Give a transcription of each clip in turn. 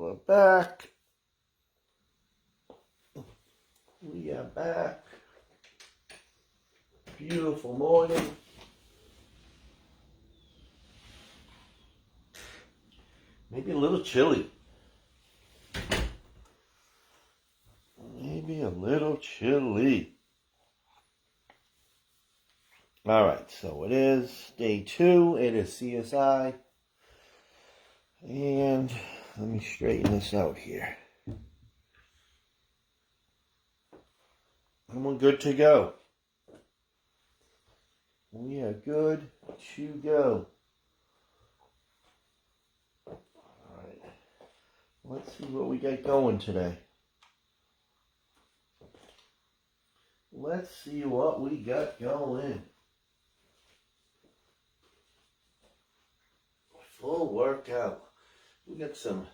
we're back. We are back. Beautiful morning. Maybe a little chilly. Maybe a little chilly. All right, so it is day 2. It is CSI. And let me straighten this out here. And we're good to go. We are good to go. All right. Let's see what we got going today. Let's see what we got going. Full workout. We got some,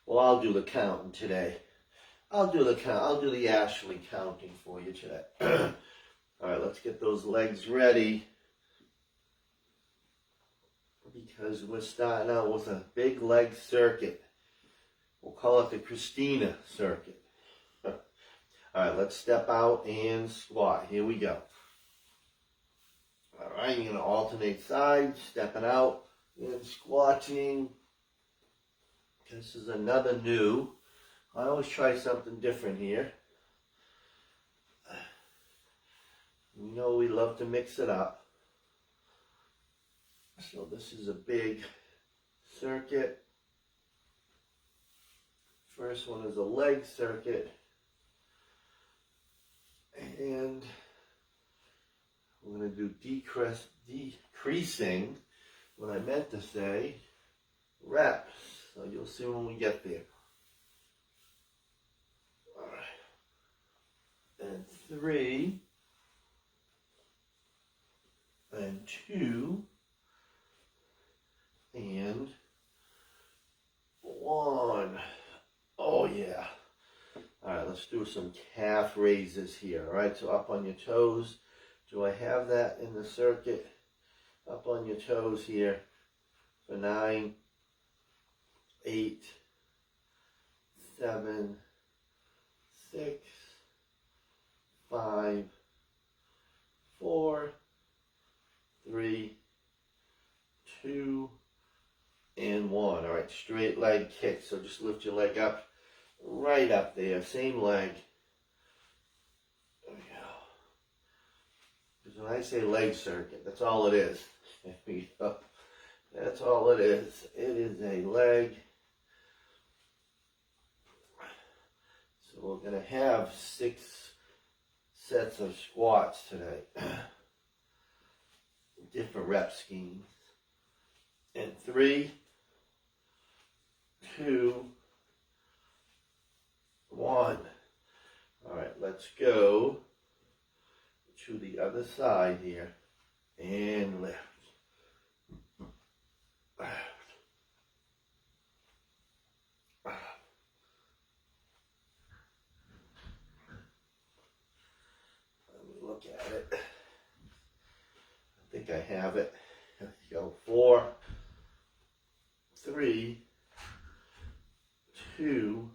well, I'll do the counting today. I'll do the Ashley counting for you today. All right, let's get those legs ready. Because we're starting out with a big leg circuit. We'll call it the Christina circuit. All right, let's step out and squat. Here we go. All right, you're going to alternate sides, stepping out and squatting. This is another new. I always try something different here. You know we love to mix it up. So this is a big circuit. First one is a leg circuit. And we're going to do decreasing, what I meant to say, reps. So you'll see when we get there. All right. And 3. And 2. And 1. Oh yeah. All right, let's do some calf raises here. All right, so up on your toes. Do I have that in the circuit? Up on your toes here for 9, 8, 7, 6, 5, 4, 3, 2, and 1. All right, straight leg kick. So just lift your leg up, right up there. Same leg. There we go. Because when I say leg circuit, that's all it is. There we go. That's all it is. It is a leg. So we're going to have 6 sets of squats today. Different rep schemes. And 3, 2, 1. All right, let's go to the other side here and lift. Let me look at it. I think I have it. Here we go. 4, 3, 2,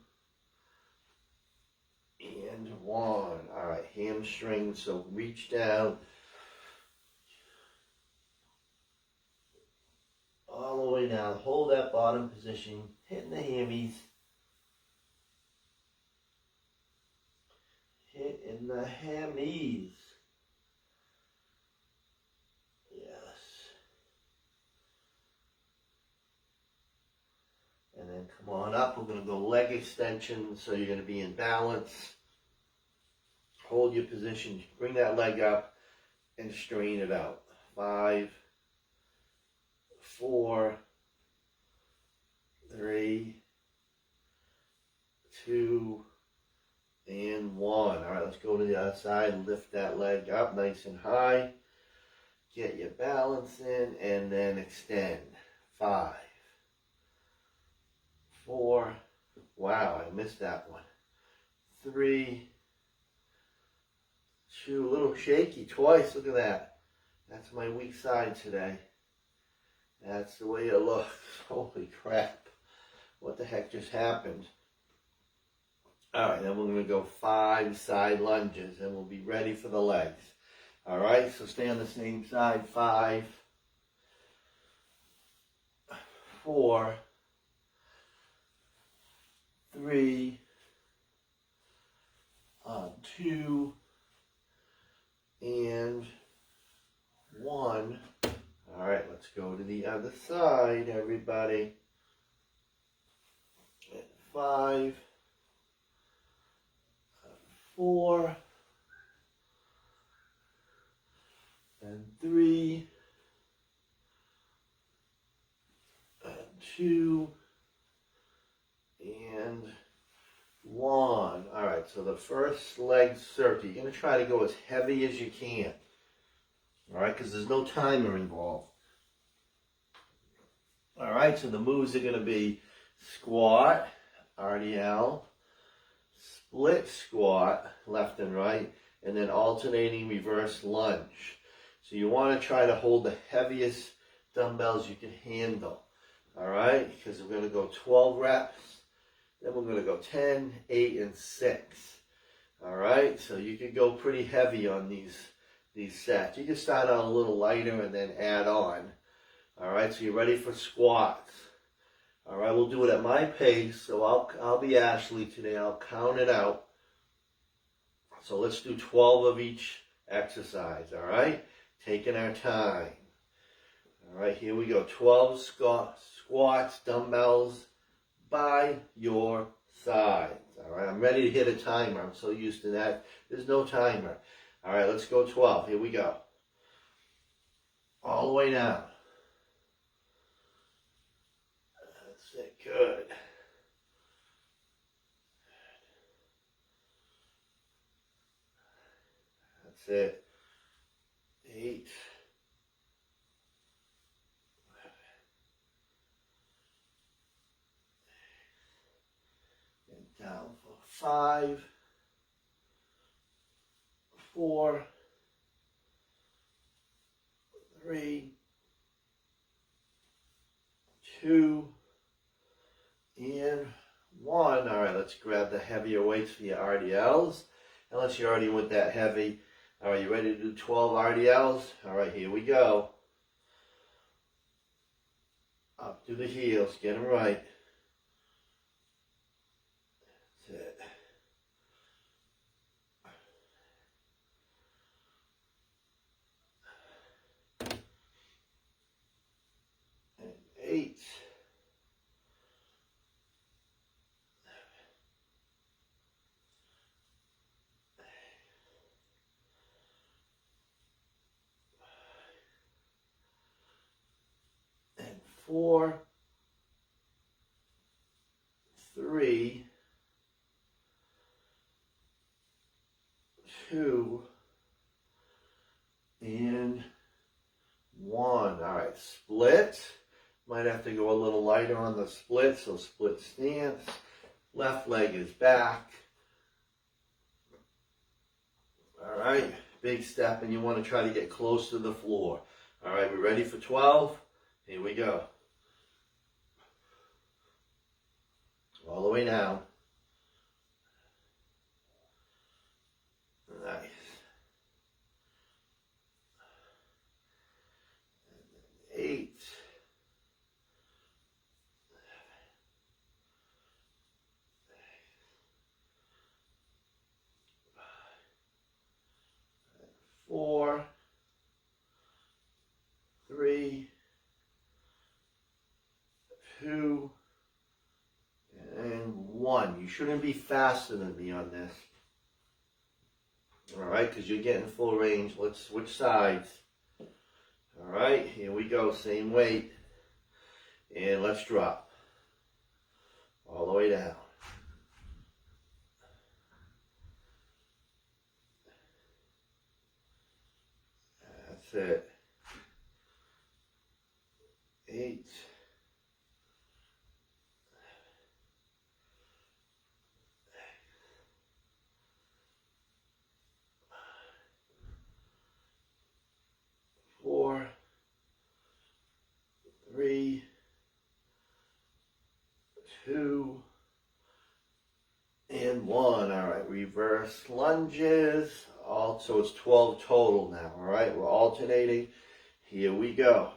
and 1. All right, hamstring. So reach down all the way down. Hold that bottom position, hitting the hammies. Hitting the hammies. Yes. And then come on up. We're going to go leg extension. So you're going to be in balance. Hold your position. Bring that leg up and strain it out. 5, 4, 3, 2, and 1. All right, let's go to the other side and lift that leg up nice and high. Get your balance in and then extend. 5, 4. Wow, I missed that one. 3, 2. A little shaky twice. Look at that. That's my weak side today. That's the way it looks. Holy crap. What what the heck just happened. All right, then we're going to go 5 side lunges, and we'll be ready for the legs. All right, so stay on the same side. 5, 4, 3, 2, and 1. All right, let's go to the other side, everybody. 5, 4, and 3, and 2, and 1. All right, so the first leg circuit, you're going to try to go as heavy as you can. All right, because there's no timer involved. All right, so the moves are going to be squat, RDL, split squat, left and right, and then alternating reverse lunge. So you want to try to hold the heaviest dumbbells you can handle. All right, because we're going to go 12 reps, then we're going to go 10, 8, and 6. All right, so you can go pretty heavy on these sets. You can start out a little lighter and then add on. All right, so you're ready for squats. All right, we'll do it at my pace. So I'll be Ashley today. I'll count it out. So let's do 12 of each exercise. All right, taking our time. All right, here we go. 12 squats, dumbbells by your sides. All right, I'm ready to hit a timer. I'm so used to that. There's no timer. All right, let's go 12. Here we go. All the way down. That's it. Good. That's it. 8. And down for 5, 4, 3, 2, and 1. All right, let's grab the heavier weights for your RDLs. Unless you already went that heavy. All right, you ready to do 12 RDLs? All right, here we go. Up to the heels, get them right. That's it. And 8. And 4, 3, 2, and 1. All right, split. Might have to go a little lighter on the split, so split stance. Left leg is back. All right, big step, and you want to try to get close to the floor. All right, we ready for 12? Here we go. All the way down. Nice. 8. 4, 3, 2, and 1. You shouldn't be faster than me on this. All right, because you're getting full range. Let's switch sides. All right, here we go. Same weight. And let's drop. All the way down. That's it. 8. 4, 3, 2, and 1. All right, reverse lunges. So it's 12 total now. All right, we're alternating. Here we go.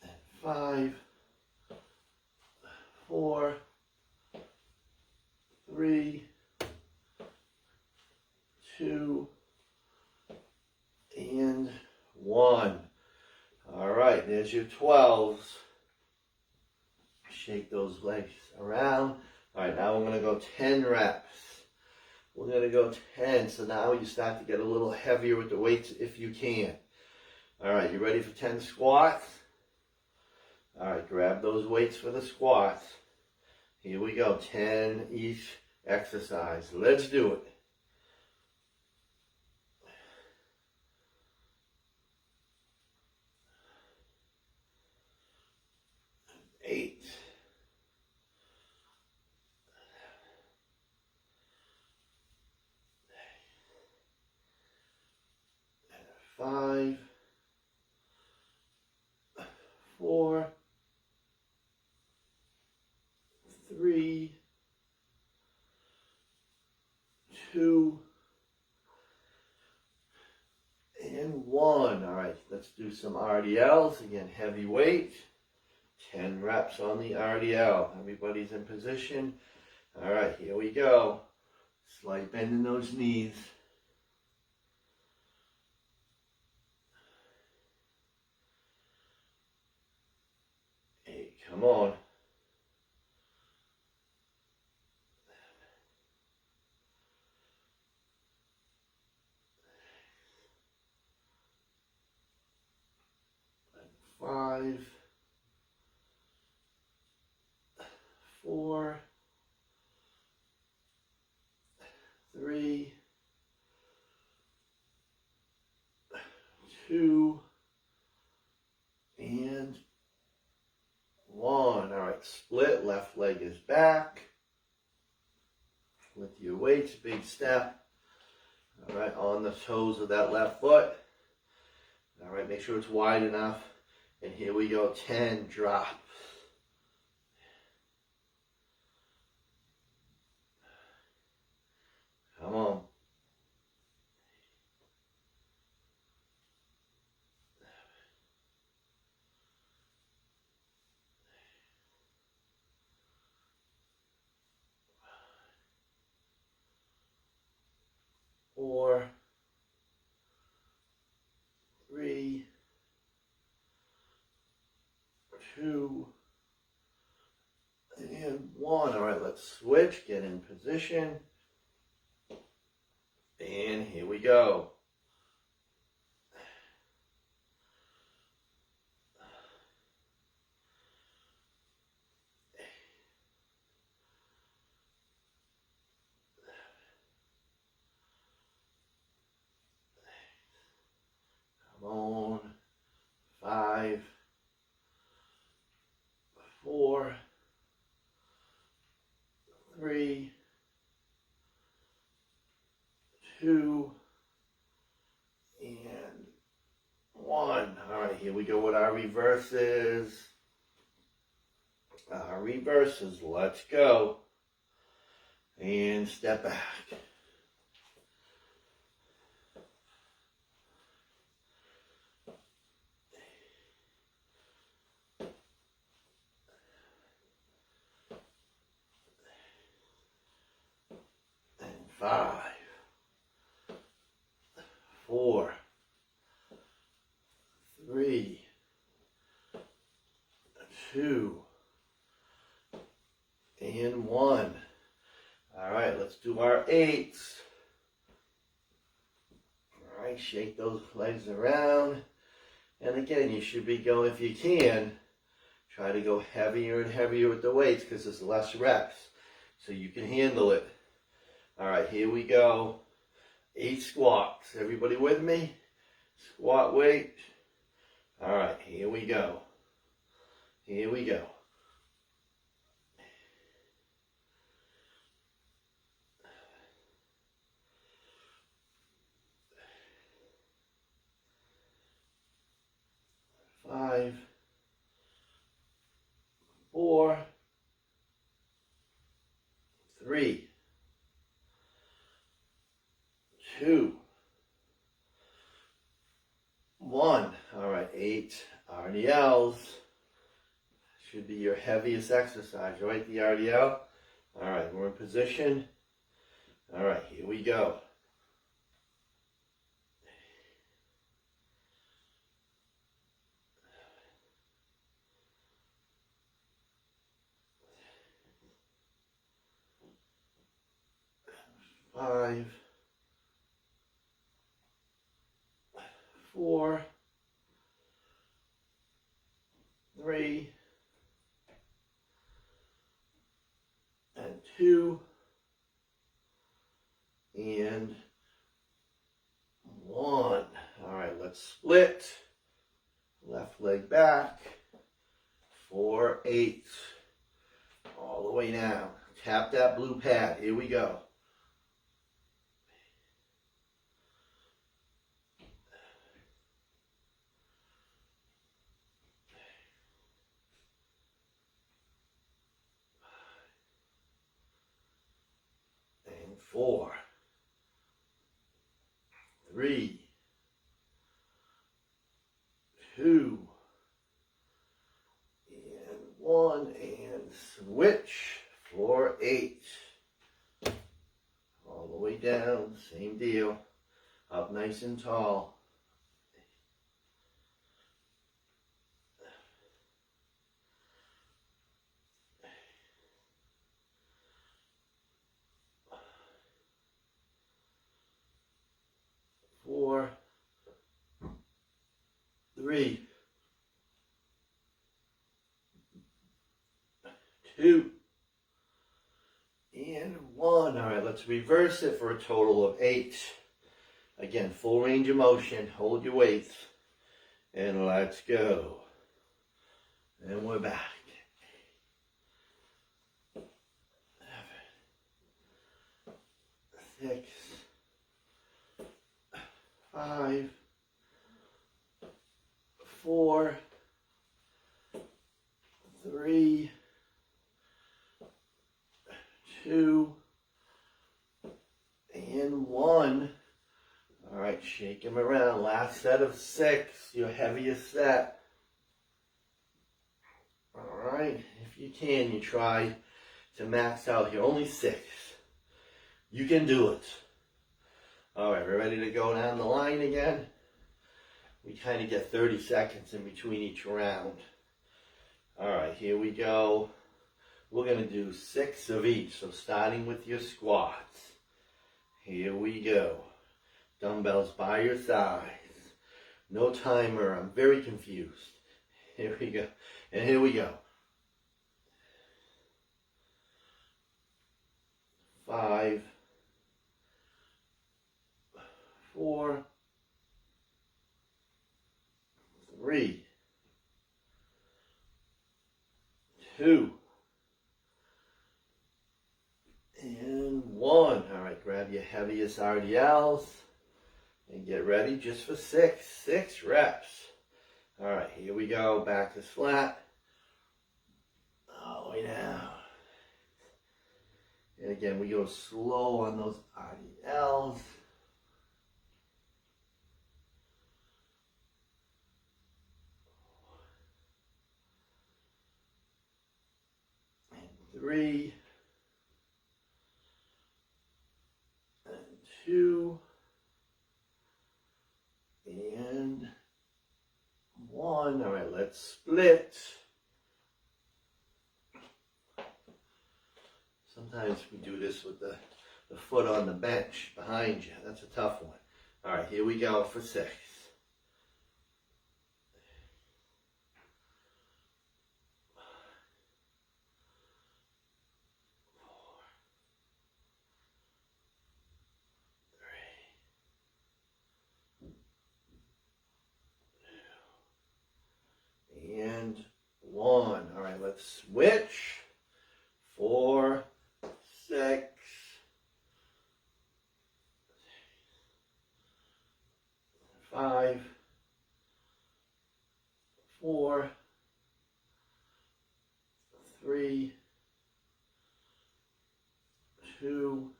And 5, 4, 3, 2, and 1. All right, there's your 12s. Shake those legs around. All right, now we're going to go 10 reps. We're going to go 10. So now you start to get a little heavier with the weights if you can. All right, you ready for 10 squats? All right, grab those weights for the squats. Here we go, 10 each exercise. Let's do it. 8. 5, 4, 3, 2, and 1. All right, let's do some RDLs. Again, heavy weight. 10 reps on the RDL. Everybody's in position. All right, here we go. Slight bend in those knees. 8, come on. 5, 4, 3, 2, and 1. All right, split. Left leg is back. With your weights, big step. All right, on the toes of that left foot. All right, make sure it's wide enough. And here we go, 10 drops. Come on. 4, 3, 2, and 1. All right, let's switch, get in position. And here we go. Come on. 5, 4, 3, 2, and 1. All right, here we go with our reverses. Let's go. And step back. And 5, 4, 3, 2, and 1. All right, let's do our 8s. All right, shake those legs around. And again, you should be going, if you can, try to go heavier and heavier with the weights because there's less reps. So you can handle it. All right, here we go. 8 squats. Everybody with me? Squat weight. All right, here we go. Here we go. Five, four, three, two, one. All right, 8 RDLs. Should be your heaviest exercise, right? The RDL. All right, we're in position. All right, here we go. Five, four, three, and two, and one. All right, let's split. Left leg back. 4, 8. All the way down. Tap that blue pad. Here we go. And 4, 3, 2, and 1, and switch. 4, 8. All the way down, same deal. Up nice and tall. 4, 3, 2, and 1. All right, let's reverse it for a total of 8. Again, full range of motion. Hold your weight. And let's go. And we're back. 7, 6, 5, 4, 3, 2, and 1. All right, shake them around. Last set of 6, your heaviest set. All right, if you can, you try to max out here. Only 6. You can do it. All right, we're ready to go down the line again. We kind of get 30 seconds in between each round. All right, here we go. We're going to do 6 of each. So starting with your squats. Here we go. Dumbbells by your sides. No timer. I'm very confused. Here we go. And here we go. 5, 4, 3, 2, and 1. All right, grab your heaviest RDLs and get ready just for 6. 6 reps. All right, here we go. Back is flat. All the way down. And again, we go slow on those RDLs. And 3, and 2, and 1. All right, let's split. Sometimes we do this with the foot on the bench behind you. That's a tough one. All right, here we go for 6. 1. 1. All right, let's switch. 4, 6, 5, 4, 3, 2,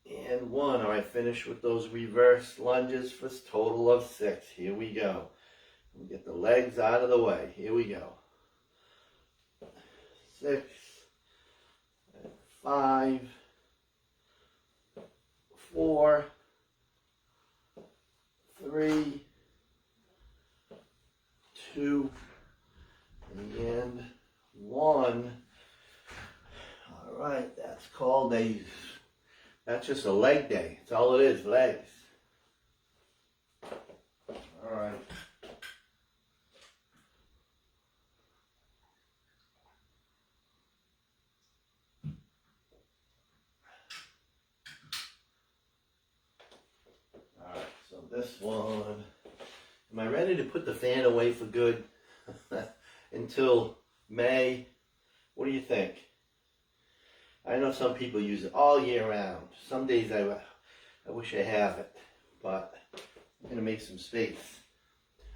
and 1. All right, finish with those reverse lunges for a total of 6. Here we go. We'll get the legs out of the way. Here we go. 6, 5, 4, 3, 2, and 1. All right, that's just a leg day. That's all it is, legs. All right. All right, so this one, am I ready to put the fan away for good until May? What do you think? I know some people use it all year round. Some days I wish I have it, but I'm going to make some space.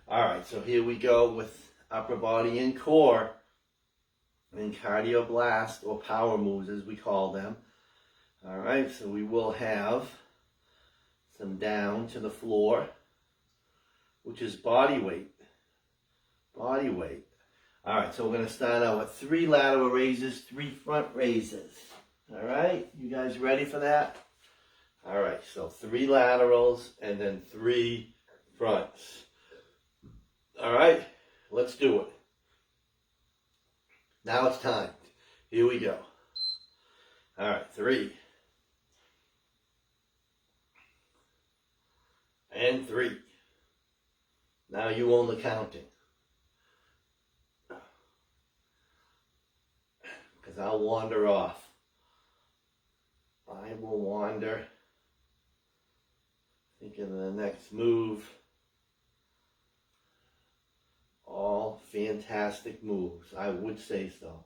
All right, so here we go with upper body and core and cardio blast, or power moves as we call them. All right, so we will have some down to the floor, which is body weight. Body weight. All right, so we're going to start out with 3 lateral raises, 3 front raises. All right, you guys ready for that? All right, so 3 laterals and then 3 fronts. All right, let's do it. Now it's time. Here we go. All right, 3. And 3. Now you own the counting. Because I'll wander off. I will wander. Thinking of the next move. All fantastic moves. I would say so.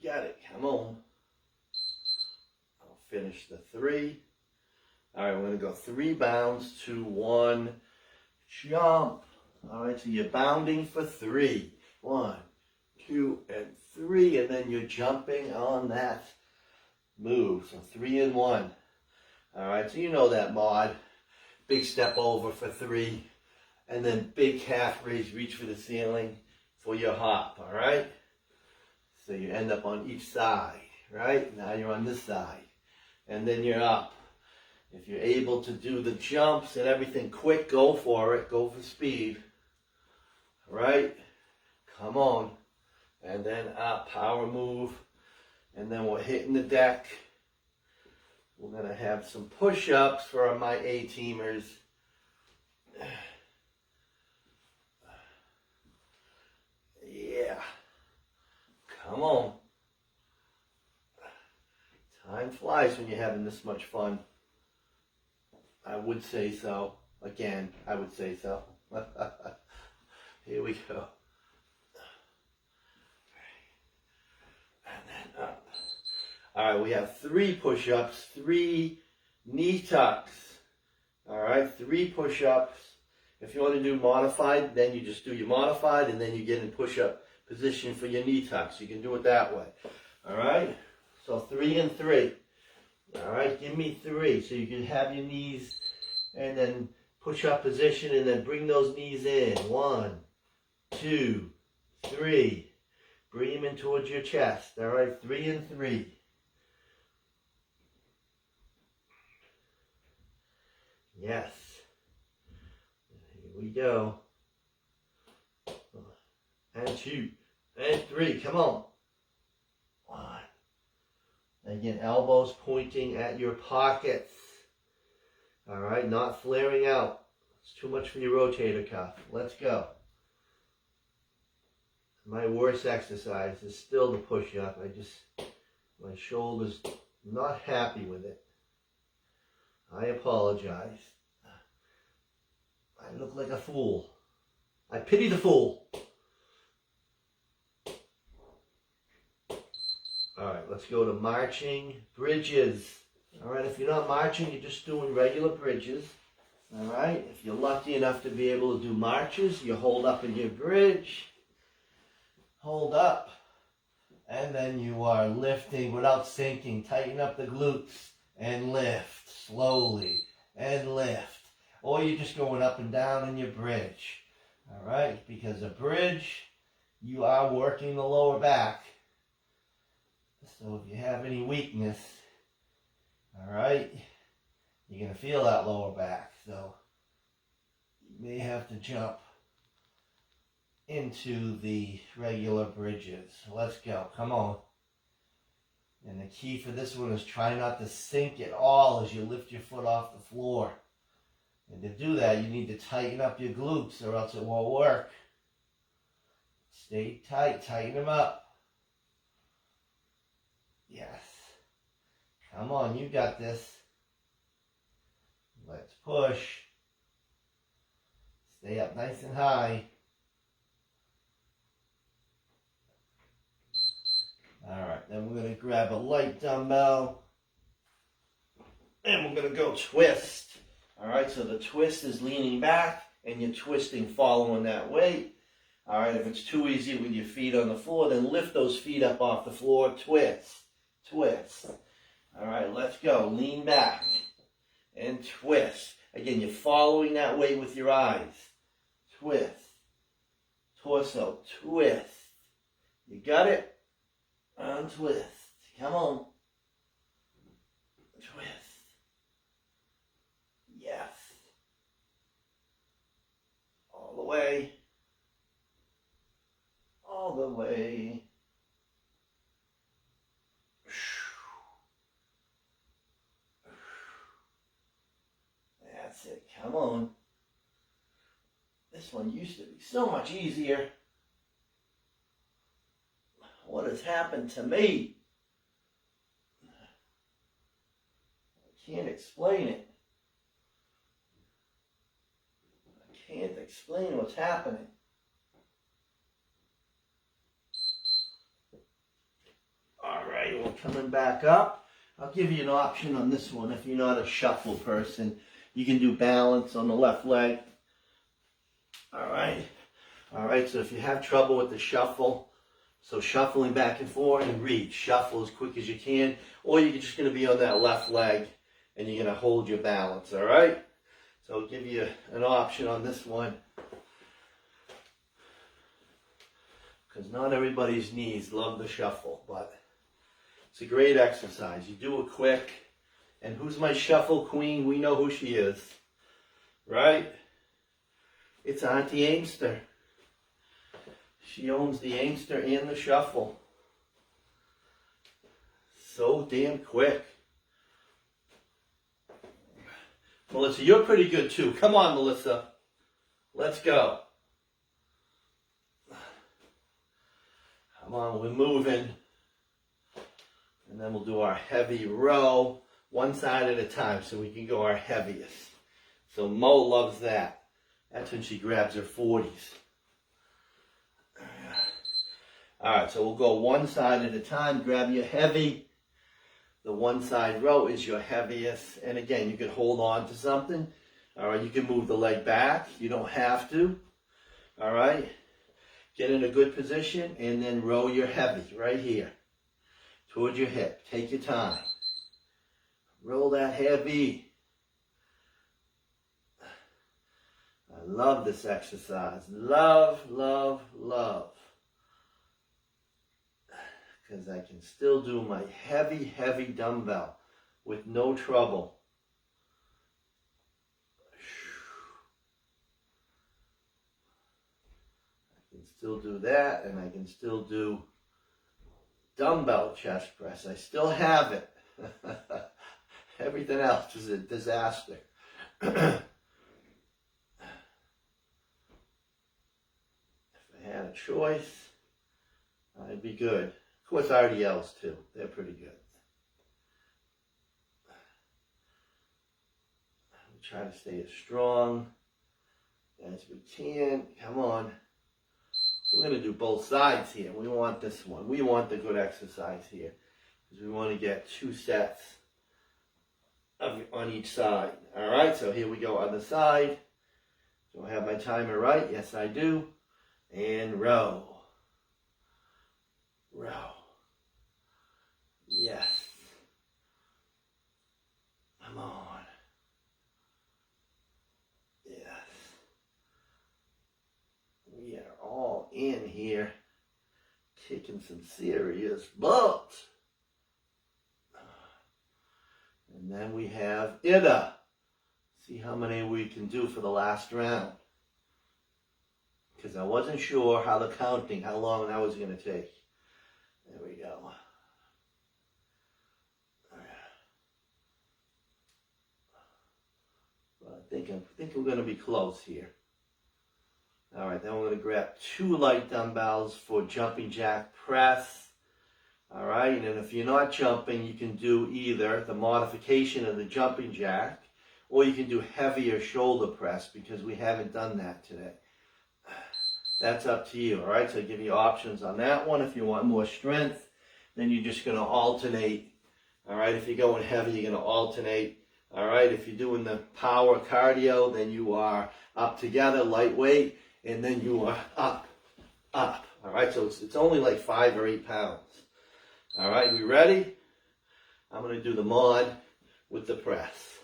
Got it. Come on. I'll finish the 3. All right, we're going to go 3 bounds to 1 jump. All right, so you're bounding for 3. 1, 2, and 3, and then you're jumping on that move. So 3 and 1. All right, so you know that mod. Big step over for 3, and then big calf raise, reach for the ceiling for your hop. All right. So you end up on each side, right? Now you're on this side. And then you're up. If you're able to do the jumps and everything quick, go for it. Go for speed. Right? Come on. And then up, power move. And then we're hitting the deck. We're going to have some push-ups for my A-teamers. Yeah. Come on. Time flies when you're having this much fun. I would say so. Again, I would say so. Here we go. And then up. All right, we have 3 push-ups, 3 knee tucks. All right, 3 push-ups. If you want to do modified, then you just do your modified, and then you get in push-up position for your knee tucks. You can do it that way. All right? So 3 and 3. All right? Give me 3. So you can have your knees and then push up position and then bring those knees in. 1, 2, 3. Bring them in towards your chest. All right? 3 and 3. Yes. Here we go. And 2, and 3, come on. 1, Again, elbows pointing at your pockets. All right, not flaring out. It's too much for your rotator cuff. Let's go. My worst exercise is still the push-up. My shoulder's not happy with it. I apologize. I look like a fool. I pity the fool. All right, let's go to marching bridges. All right, if you're not marching, you're just doing regular bridges. All right, if you're lucky enough to be able to do marches, you hold up in your bridge. Hold up. And then you are lifting without sinking. Tighten up the glutes and lift slowly and lift. Or you're just going up and down in your bridge. All right, because a bridge, you are working the lower back. So if you have any weakness, all right, you're going to feel that lower back. So you may have to jump into the regular bridges. Let's go. Come on. And the key for this one is try not to sink at all as you lift your foot off the floor. And to do that, you need to tighten up your glutes or else it won't work. Stay tight. Tighten them up. Yes. Come on, you got this. Let's push. Stay up nice and high. Alright, then we're going to grab a light dumbbell. And we're going to go twist. Alright, so the twist is leaning back and you're twisting following that weight. Alright, if it's too easy with your feet on the floor, then lift those feet up off the floor. Twist. Twist. Alright, let's go. Lean back and twist. Again, you're following that weight with your eyes. Twist. Torso. Twist. You got it? Untwist. Come on. Twist. Yes. All the way. All the way. That's it. Come on. This one used to be so much easier. What has happened to me? I can't explain it. I can't explain what's happening. All right, we're coming back up. I'll give you an option on this one. If you're not a shuffle person, you can do balance on the left leg. All right. All right, so if you have trouble with the shuffle, so shuffling back and forth and reach. Shuffle as quick as you can. Or you're just going to be on that left leg and you're going to hold your balance, all right? So I'll give you an option on this one. Because not everybody's knees love the shuffle, but it's a great exercise. You do it quick. And who's my shuffle queen? We know who she is, right? It's Auntie Aimster. She owns the Aimster and the shuffle. So damn quick. Melissa, you're pretty good too. Come on, Melissa. Let's go. Come on, we're moving. And then we'll do our heavy row, one side at a time, so we can go our heaviest. So Mo loves that. That's when she grabs her 40s. All right, so we'll go one side at a time. Grab your heavy. The one side row is your heaviest. And again, you can hold on to something. All right, you can move the leg back. You don't have to. All right. Get in a good position and then row your heavy right here towards your hip. Take your time. Roll that heavy. I love this exercise. Love, love, love. Because I can still do my heavy, heavy dumbbell with no trouble. I can still do that, and I can still do dumbbell chest press. I still have it. Everything else is a disaster. If I had a choice, I'd be good. Of course, RDLs too. They're pretty good. We try to stay as strong as we can. Come on. We're going to do both sides here. We want this one. We want the good exercise here. Because we want to get 2 sets on each side. Alright, so here we go on the side. Do I have my timer right? Yes, I do. And row. Row. Yes. Come on. Yes. We are all in here, kicking some serious butt. And then we have Ida. See how many we can do for the last round. Because I wasn't sure how long that was going to take. There we go. Well, I think we're going to be close here. All right, then we're going to grab 2 light dumbbells for jumping jack press. All right, and then if you're not jumping, you can do either the modification of the jumping jack, or you can do heavier shoulder press, because we haven't done that today. That's up to you, all right? So I give you options on that one. If you want more strength, then you're just going to alternate, all right? If you're going heavy, you're going to alternate, all right? If you're doing the power cardio, then you are up together, lightweight, and then you are up, all right? So it's only like 5 or 8 pounds. All right, we ready? I'm going to do the mod with the press.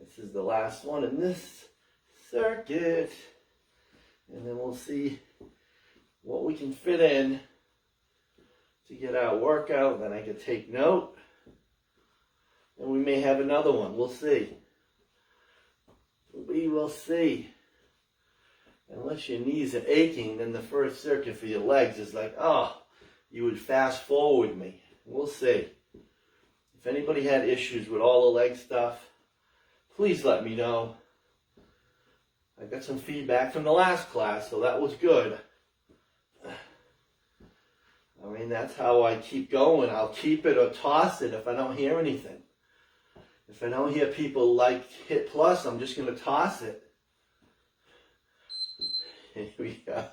This is the last one in this circuit. And then we'll see what we can fit in to get our workout. Then I can take note. And we may have another one. We'll see. We will see. Unless your knees are aching, then the first circuit for your legs is like, oh, you would fast forward me. We'll see. If anybody had issues with all the leg stuff, please let me know. I got some feedback from the last class, so that was good. I mean, that's how I keep going. I'll keep it or toss it if I don't hear anything. If I don't hear people like hit plus, I'm just going to toss it. Here we go.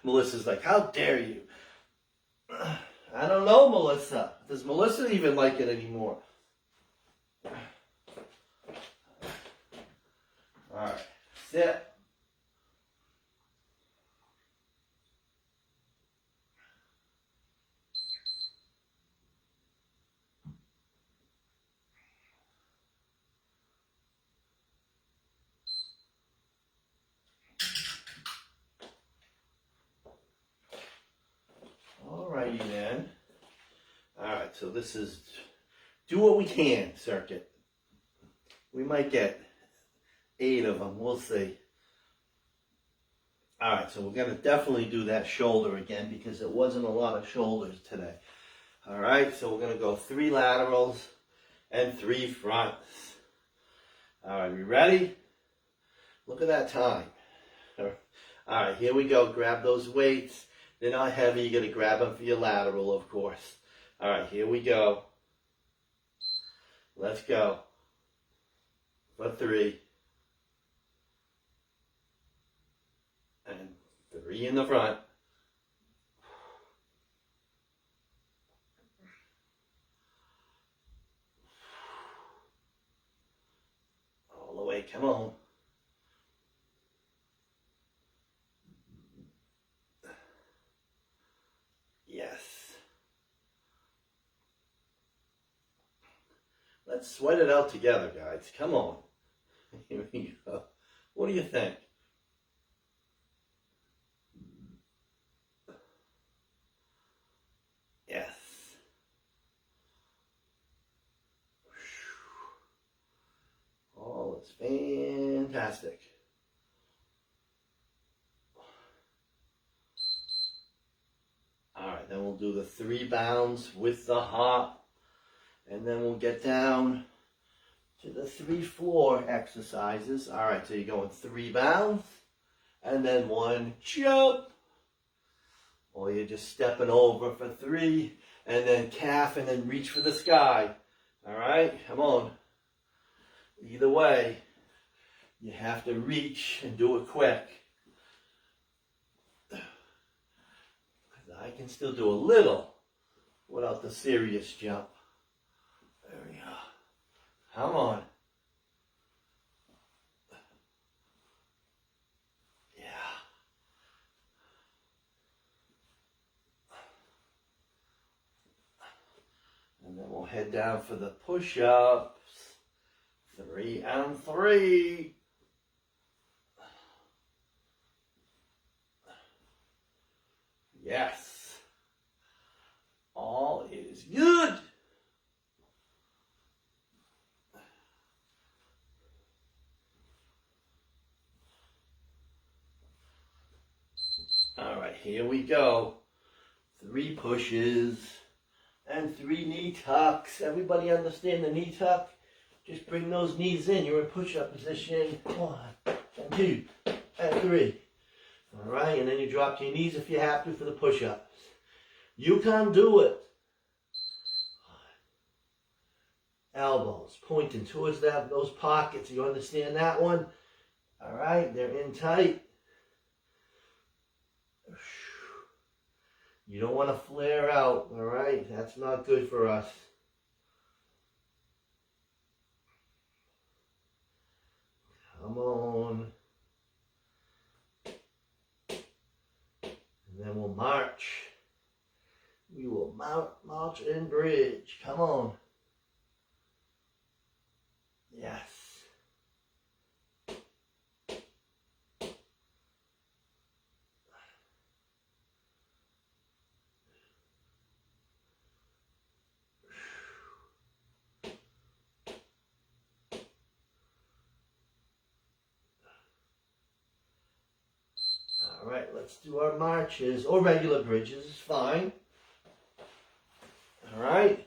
Melissa's like, how dare you? I don't know, Melissa. Does Melissa even like it anymore? Alright, sit. Alrighty then. Alright, so this is do what we can circuit. We might get 8 of them. We'll see. Alright, so we're going to definitely do that shoulder again because it wasn't a lot of shoulders today. Alright, so we're going to go 3 laterals and 3 fronts. Alright, we ready? Look at that time. Alright, here we go. Grab those weights. They're not heavy. You got to grab them for your lateral, of course. Alright, here we go. Let's go. For 3. And 3 in the front. All the way, come on. Yes. Let's sweat it out together, guys. Come on. Here we go. What do you think? Yes. Oh, it's fantastic. All right, then we'll do the 3 bounds with the hop. And then we'll get down to the 3 floor exercises. All right, so you're going 3 bounds and then 1 jump. Or you're just stepping over for 3 and then calf and then reach for the sky. All right, come on. Either way, you have to reach and do it quick. I can still do a little without the serious jump. There we go. Come on. Yeah. And then we'll head down for the push-ups. 3 and 3. Yes. All is good. All right, here we go. 3 pushes and 3 knee tucks. Everybody understand the knee tuck? Just bring those knees in. You're in push-up position. 1 and 2 and 3. All right, and then you drop to your knees if you have to for the push-ups. You can do it. Elbows pointing towards those pockets. You understand that one? All right, they're in tight. You don't want to flare out, all right? That's not good for us. Come on. And then we'll march. We will march and bridge. Come on. Yes. All right, let's do our marches, or regular bridges is fine. All right,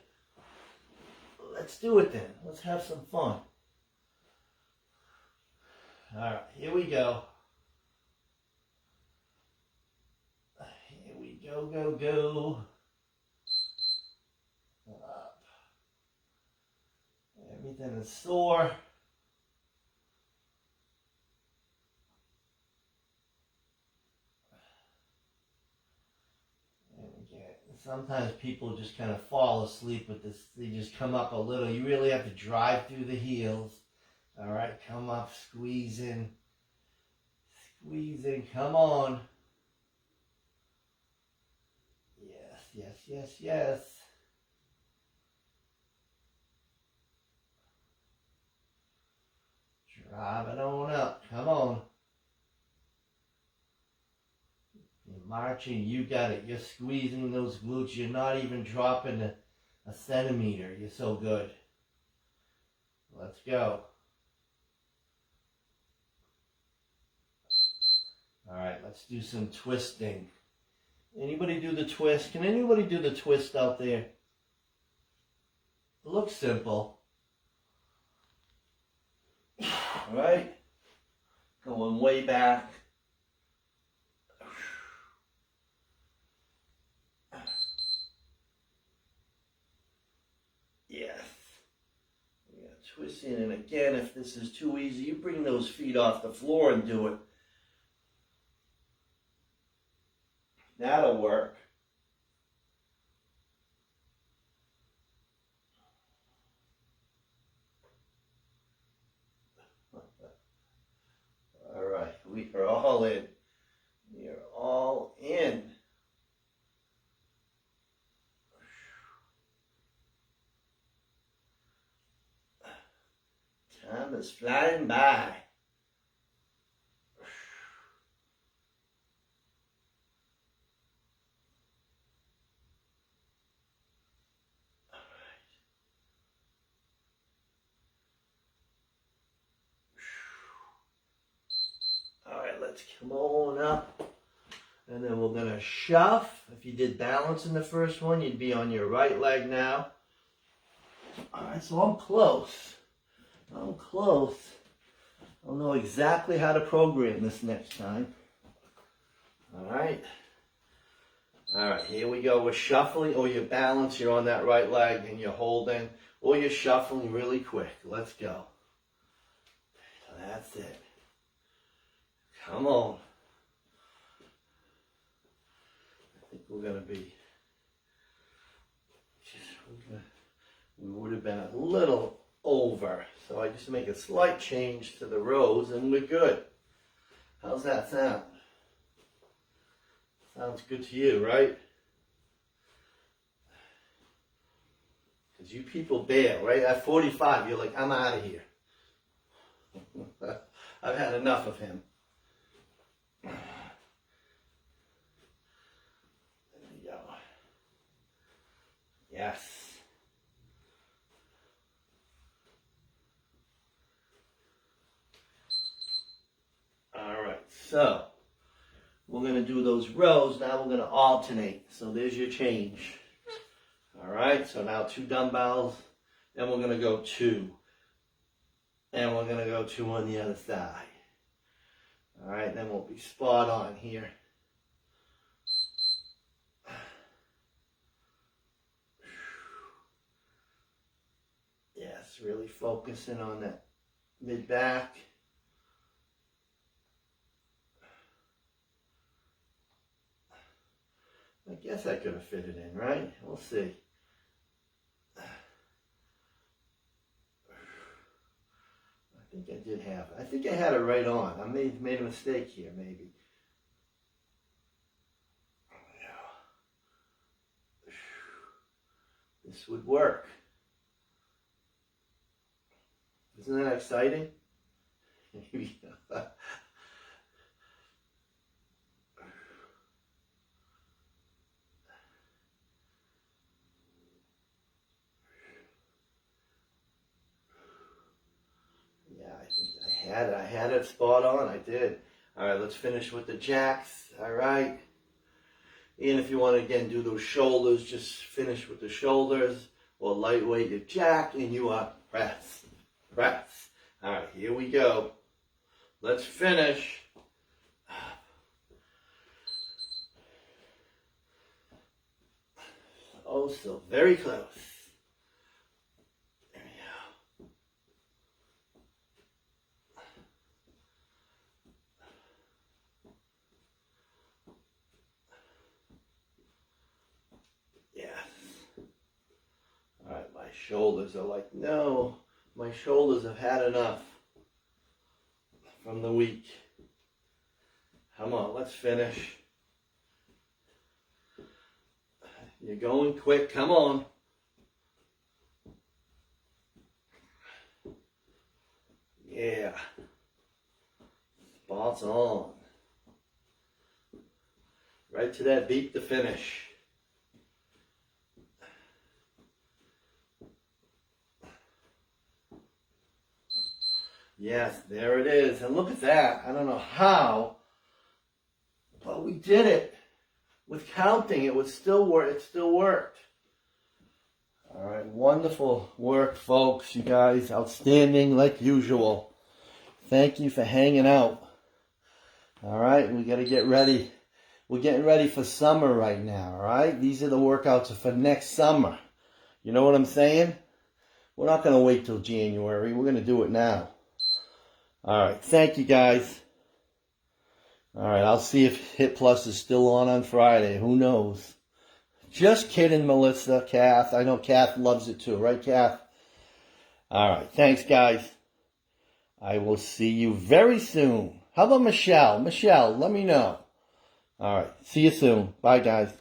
let's do it then. Let's have some fun. All right, here we go. Here we go, go, go. Up. Everything is sore. Sometimes people just kind of fall asleep with this. They just come up a little. You really have to drive through the heels. All right, come up, squeeze in. Squeeze in, come on. Yes, yes, yes, yes. Drive it on up, come on. You're marching, you got it. You're squeezing those glutes. You're not even dropping a centimeter. You're so good. Let's go. All right, let's do some twisting. Anybody do the twist? Can anybody do the twist out there? It looks simple. All right, going way back. Yes. Yeah, twist in, and again, if this is too easy, you bring those feet off the floor and do it. That'll work. All right, we are all in. We are all in. Time is flying by. All right, let's come on up And then we're gonna shuff. If you did balance in the first one, you'd be on your right leg now. All right, so I'm close. I'm close. I'll know exactly how to program this next time. All right. All right, here we go. We're shuffling, or you balance, you're on that right leg and you're holding, or you're shuffling really quick. Let's go. That's it. Come on. I think we're going to be, we would have been a little over. So I just make a slight change to the rows and we're good. How's that sound? Sounds good to you, right? Because you people bail, right? At 45, you're like, I'm out of here. I've had enough of him. There we go. Yes. All right, so we're going to do those rows. Now we're going to alternate. So there's your change. All right, so now 2 dumbbells. Then we're going to go 2. And we're going to go 2 on the other side. All right, then we'll be spot on here. Yes, really focusing on that mid-back. I guess I could have fit it in, right? We'll see. I think I did have it. I think I had it right on. I made a mistake here, maybe. This would work. Isn't that exciting? I had it spot on. I did. All right, let's finish with the jacks. All right. And if you want to, again, do those shoulders, just finish with the shoulders or lightweight your jack, and you are press. Press. All right, here we go. Let's finish. Oh, so very close. Shoulders are like, no, my shoulders have had enough from the week. Come on, let's finish. You're going quick, come on. Yeah. Spots on. Right to that beat to finish. Yes, there it is. And look at that. I don't know how, but we did it. With counting, it would still work. It still worked. All right, wonderful work, folks. You guys, outstanding like usual. Thank you for hanging out. All right, we got to get ready. We're getting ready for summer right now, all right? These are the workouts for next summer. You know what I'm saying? We're not going to wait till January. We're going to do it now. All right, thank you guys. All right, I'll see if Hit Plus is still on Friday. Who knows? Just kidding, Melissa, Kath. I know Kath loves it too, right, Kath? All right, thanks, guys. I will see you very soon. How about Michelle? Michelle, let me know. All right, see you soon. Bye, guys.